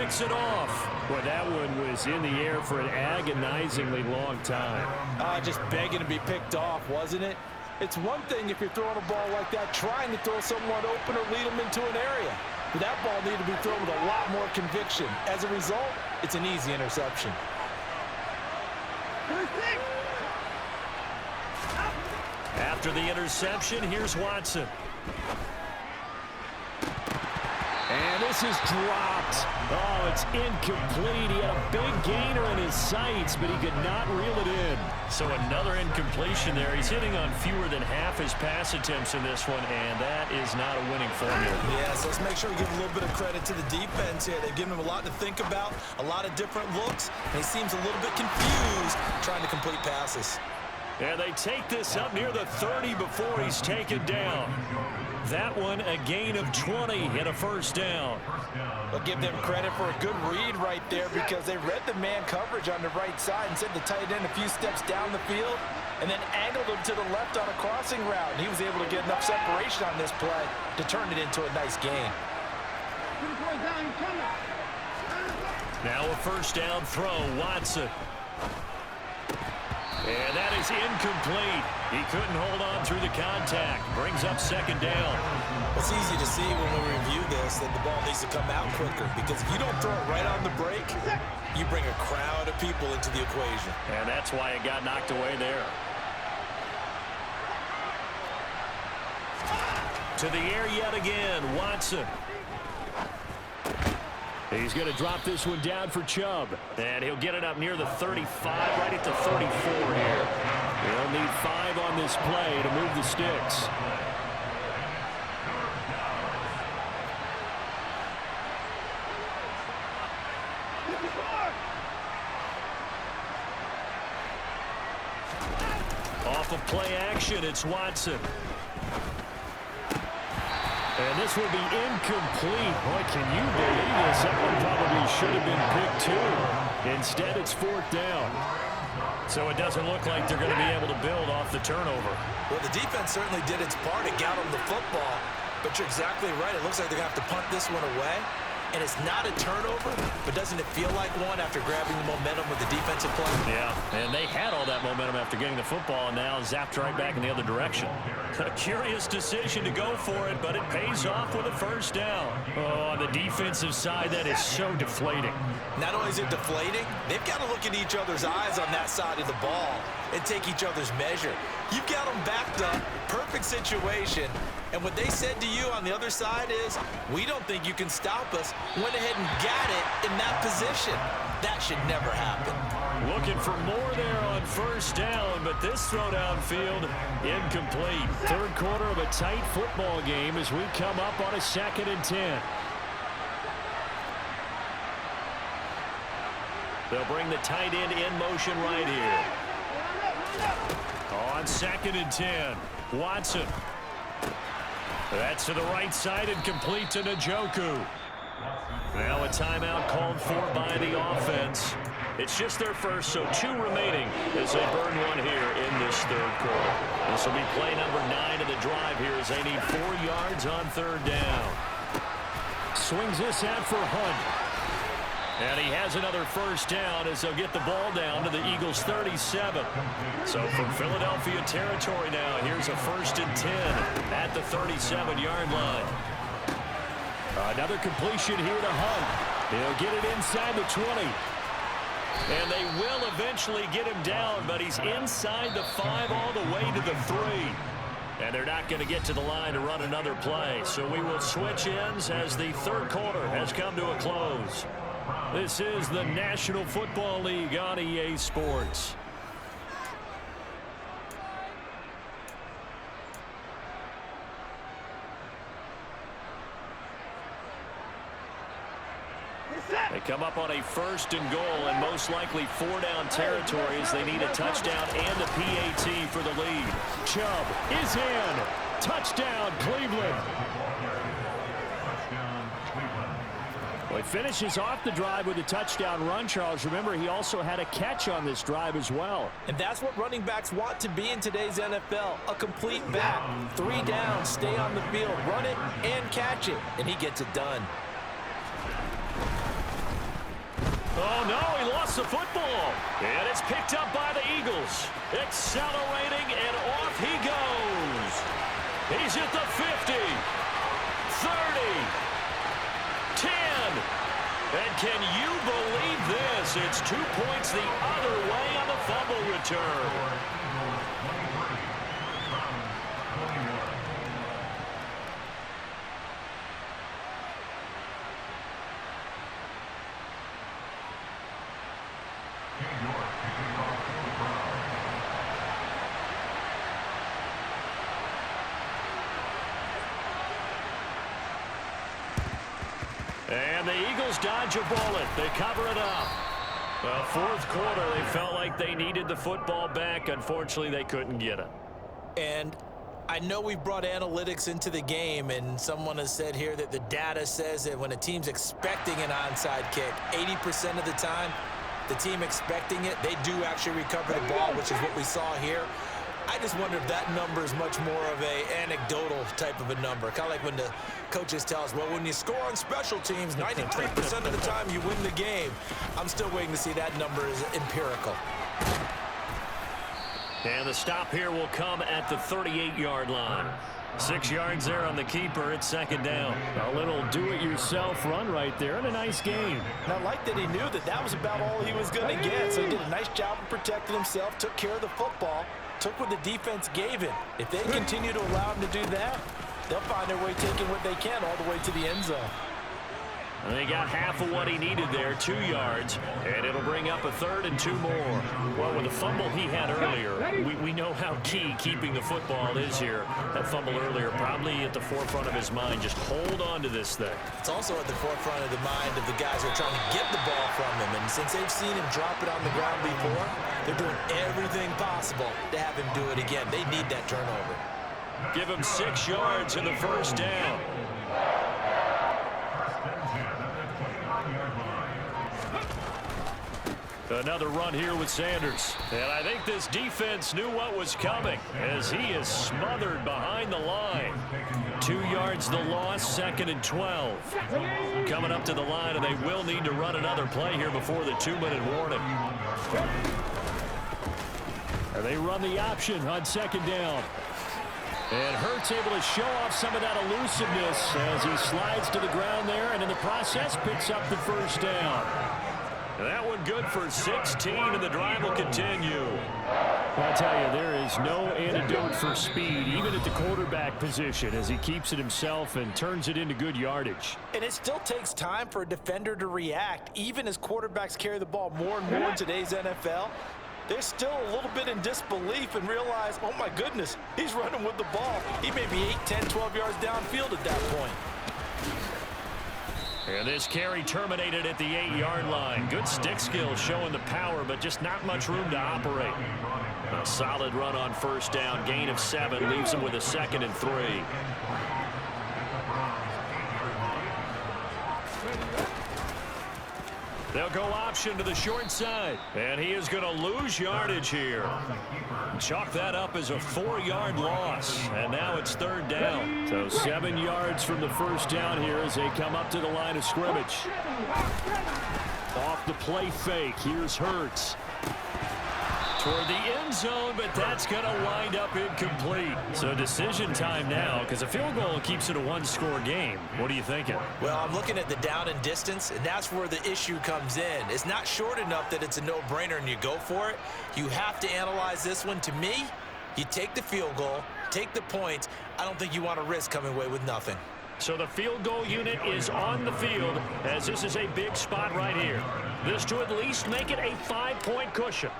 picks it off. Well, that one was in the air for an agonizingly long time. Just begging to be picked off, wasn't it? It's one thing if you're throwing a ball like that, trying to throw someone open or lead them into an area. But that ball needed to be thrown with a lot more conviction. As a result, it's an easy interception. After the interception, here's Watson. And this is dropped. Oh, it's incomplete. He had a big gainer in his sights, but he could not reel it in. So another incompletion there. He's hitting on fewer than half his pass attempts in this one, and that is not a winning formula. Yes, let's make sure we give a little bit of credit to the defense here. They've given him a lot to think about, a lot of different looks, and he seems a little bit confused trying to complete passes. And they take this up near the 30 before he's taken down. That one, a gain of 20 and a first down. I'll give them credit for a good read right there because they read the man coverage on the right side and sent the tight end a few steps down the field and then angled him to the left on a crossing route. And he was able to get enough separation on this play to turn it into a nice gain. Now a first down throw, Watson. And that is incomplete. He couldn't hold on through the contact. Brings up second down. It's easy to see when we review this that the ball needs to come out quicker because if you don't throw it right on the break, you bring a crowd of people into the equation. And that's why it got knocked away there. To the air yet again, Watson. He's going to drop this one down for Chubb. And he'll get it up near the 35, right at the 34 here. He'll need 5 on this play to move the sticks. Off of play action, it's Watson. And this will be incomplete. Boy, can you believe this? That one probably should have been picked too. Instead, it's fourth down. So it doesn't look like they're going to be able to build off the turnover. Well, the defense certainly did its part to get them the football. But you're exactly right. It looks like they're going to have to punt this one away. And it's not a turnover, but doesn't it feel like one after grabbing the momentum with the defensive play? Yeah, and they had all that momentum after getting the football, and now zapped right back in the other direction. A curious decision to go for it, but it pays off with a first down. Oh, on the defensive side, that is so deflating. Not only is it deflating, they've got to look in each other's eyes on that side of the ball and take each other's measure. You've got them backed up, perfect situation, and what they said to you on the other side is, we don't think you can stop us. Went ahead and got it in that position. That should never happen. Looking for more there on first down, but this throw downfield, incomplete. Third quarter of a tight football game as we come up on a 2nd and 10. They'll bring the tight end in motion right here. On 2nd and 10, Watson. That's to the right side and complete to Njoku. Now a timeout called for by the offense. It's just their first, so 2 remaining as they burn one here in this third quarter. This will be play number 9 of the drive here as they need 4 yards on third down. Swings this out for Hunt. And he has another first down as they'll get the ball down to the Eagles' 37. So from Philadelphia territory now, here's a 1st and 10 at the 37-yard line. Another completion here to Hunt. He'll get it inside the 20. And they will eventually get him down, but he's inside the 5 all the way to the 3. And they're not going to get to the line to run another play. So we will switch ends as the third quarter has come to a close. This is the National Football League on EA Sports. They come up on a 1st and goal and most likely 4-down territory as they need a touchdown and a PAT for the lead. Chubb is in. Touchdown, Cleveland. Well, he finishes off the drive with a touchdown run, Charles. Remember, he also had a catch on this drive as well. And that's what running backs want to be in today's NFL, a complete back. 3 down, stay on the field, run it, and catch it. And he gets it done. Oh, no, he lost the football. And it's picked up by the Eagles. Accelerating, and off he goes. He's at the 50, 30, 10. And can you believe this? It's 2 points the other way on the fumble return. And the Eagles dodge a bullet. They cover it up. Fourth quarter, they felt like they needed the football back. Unfortunately, they couldn't get it. And I know we've brought analytics into the game, and someone has said here that the data says that when a team's expecting an onside kick, 80% of the time, the team expecting it, they do actually recover the ball, which is what we saw here. I just wonder if that number is much more of a anecdotal type of a number. Kind of like when the coaches tell us, well, when you score on special teams, 93% of the time you win the game. I'm still waiting to see that number is empirical. And the stop here will come at the 38-yard line. 6 yards there on the keeper. It's second down. A little do-it-yourself run right there and a nice game. And I like that he knew that that was about all he was going to get. So he did a nice job of protecting himself, took care of the football, took what the defense gave him. If they continue to allow him to do that, they'll find their way taking what they can all the way to the end zone. And they got half of what he needed there, 2 yards, and it'll bring up a third and 2 more. Well, with the fumble he had earlier, we know how key keeping the football is here. That fumble earlier probably at the forefront of his mind. Just hold on to this thing. It's also at the forefront of the mind of the guys who are trying to get the ball from him. And since they've seen him drop it on the ground before, they're doing everything possible to have him do it again. They need that turnover. Give him 6 yards in the first down. Another run here with Sanders. And I think this defense knew what was coming as he is smothered behind the line. 2 yards the loss, second and 12. Coming up to the line, and they will need to run another play here before the 2-minute warning. And they run the option on second down. And Hurts able to show off some of that elusiveness as he slides to the ground there, and in the process picks up the first down. That one good for 16, and the drive will continue. I'll tell you, there is no antidote for speed, even at the quarterback position, as he keeps it himself and turns it into good yardage. And it still takes time for a defender to react. Even as quarterbacks carry the ball more and more in today's NFL, they're still a little bit in disbelief and realize, oh my goodness, he's running with the ball. He may be 8, 10, 12 yards downfield at that point. And this carry terminated at the 8-yard line. Good stick skills showing the power, but just not much room to operate. A solid run on first down. Gain of 7 leaves him with a second and 3. They'll go option to the short side. And he is going to lose yardage here. Chalk that up as a 4-yard loss. And now it's third down. So 7 yards from the first down here as they come up to the line of scrimmage. Off the play fake. Here's Hurts. Toward the end zone, but that's going to wind up incomplete. So decision time now, because a field goal keeps it a 1-score game. What are you thinking? Well, I'm looking at the down and distance, and that's where the issue comes in. It's not short enough that it's a no-brainer and you go for it. You have to analyze this one. To me, you take the field goal, take the points. I don't think you want to risk coming away with nothing. So the field goal unit is on the field, as this is a big spot right here. This to at least make it a 5-point cushion.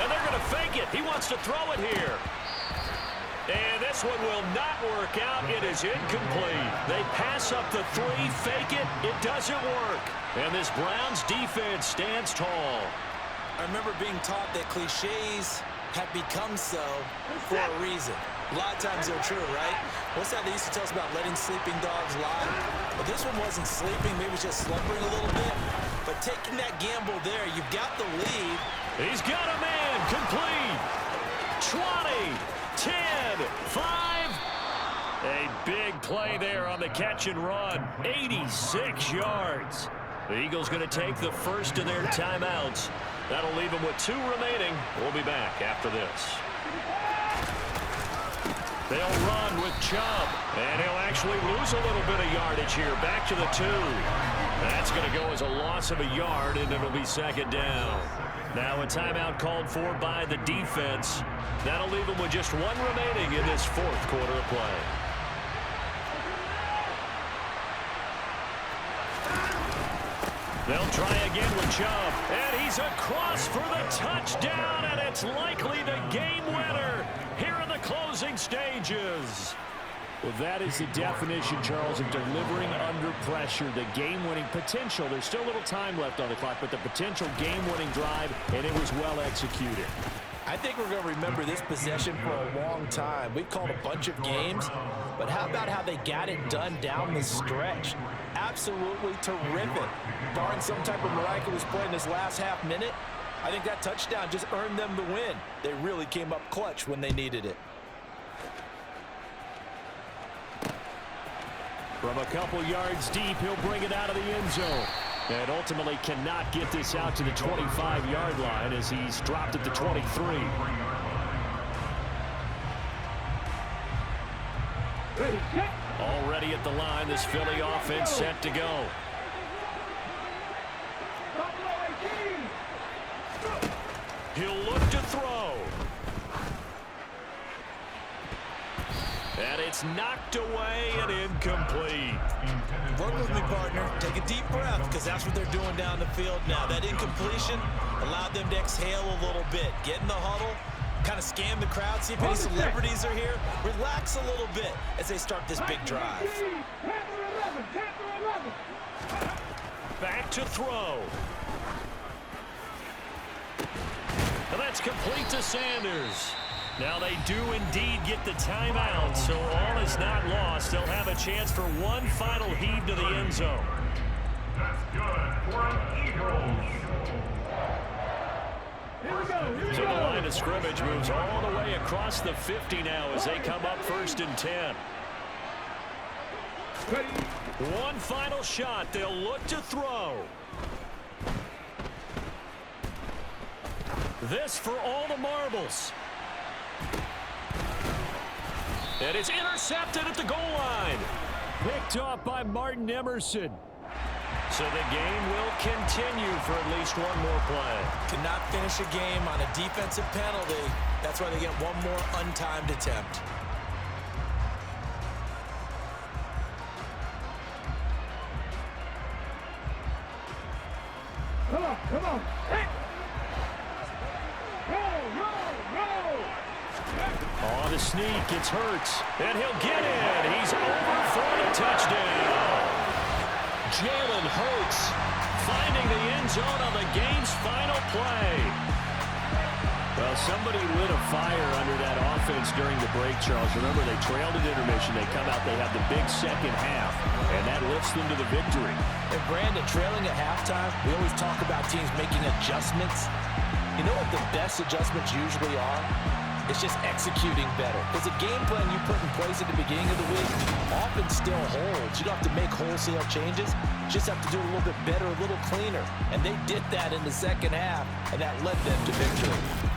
And they're going to fake it. He wants to throw it here. And this one will not work out. It is incomplete. They pass up the 3, fake it. It doesn't work. And this Browns defense stands tall. I remember being taught that cliches have become so for a reason. A lot of times they're true, right? What's that they used to tell us about letting sleeping dogs lie? Well, this one wasn't sleeping. Maybe it was just slumbering a little bit. But taking that gamble there, you've got the lead. He's got a man complete. 20, 10, 5. A big play there on the catch and run. 86 yards. The Eagles going to take the first of their timeouts. That'll leave them with 2 remaining. We'll be back after this. They'll run with Chubb, and he'll actually lose a little bit of yardage here. Back to the 2. That's going to go as a loss of a yard, and it'll be second down. Now a timeout called for by the defense. That'll leave them with just 1 remaining in this 4th quarter of play. They'll try again with Chubb, and he's across for the touchdown, and it's likely the game winner here in the closing stages. Well, that is the definition, Charles, of delivering under pressure. The game-winning potential. There's still a little time left on the clock, but the potential game-winning drive, and it was well executed. I think we're going to remember this possession for a long time. We've called a bunch of games, but how about how they got it done down the stretch? Absolutely terrific. Barring some type of miraculous play in this last half minute, I think that touchdown just earned them the win. They really came up clutch when they needed it. From a couple yards deep, he'll bring it out of the end zone. And ultimately cannot get this out to the 25-yard line as he's dropped at the 23. Already at the line, this Philly offense set to go. He'll look to throw. And it's knocked away and incomplete. Work with me, partner. Take a deep breath, because that's what they're doing down the field now. That incompletion allowed them to exhale a little bit. Get in the huddle, kind of scan the crowd, see if any celebrities are here. Relax a little bit as they start this big drive. Back to throw. And that's complete to Sanders. Now they do indeed get the timeout, so all is not lost. They'll have a chance for one final heave to the end zone. That's good for an Eagles. So the line of scrimmage moves all the way across the 50 now as they come up 1st and 10. One final shot. They'll look to throw. This for all the marbles. And it's intercepted at the goal line. Picked off by Martin Emerson. So the game will continue for at least one more play. Cannot finish a game on a defensive penalty. That's why they get one more untimed attempt. Come on. Hey. On the sneak, it's Hurts, and he'll get it. He's over for the touchdown. Jalen Hurts finding the end zone on the game's final play. Well, somebody lit a fire under that offense during the break, Charles. Remember, they trailed at intermission. They come out, they have the big second half, and that lifts them to the victory. And Brandon, trailing at halftime, we always talk about teams making adjustments. You know what the best adjustments usually are? It's just executing better. Because the game plan you put in place at the beginning of the week often still holds. You don't have to make wholesale changes. You just have to do it a little bit better, a little cleaner. And they did that in the second half, and that led them to victory.